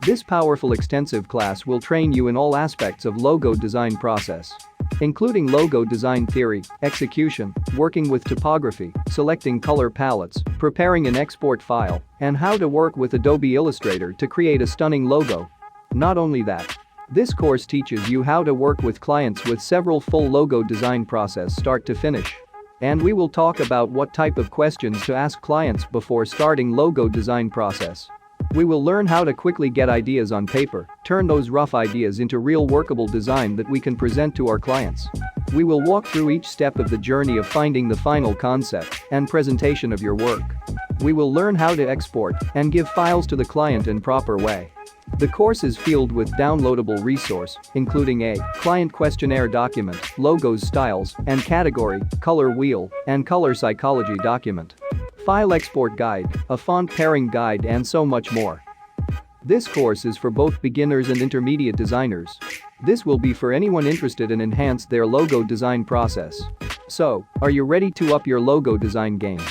This powerful extensive class will train you in all aspects of logo design process, including logo design theory, execution, working with typography, selecting color palettes, preparing an export file, and how to work with Adobe Illustrator to create a stunning logo. Not only that, this course teaches you how to work with clients with several full logo design process start to finish. And we will talk about what type of questions to ask clients before starting logo design process. We will learn how to quickly get ideas on paper, turn those rough ideas into real workable design that we can present to our clients. We will walk through each step of the journey of finding the final concept and presentation of your work. We will learn how to export and give files to the client in proper way. The course is filled with downloadable resource, including a client questionnaire document, logos styles and category, color wheel, and color psychology document, file export guide, a font pairing guide, and so much more. This course is for both beginners and intermediate designers. This will be for anyone interested in enhance their logo design process. So, are you ready to up your logo design game?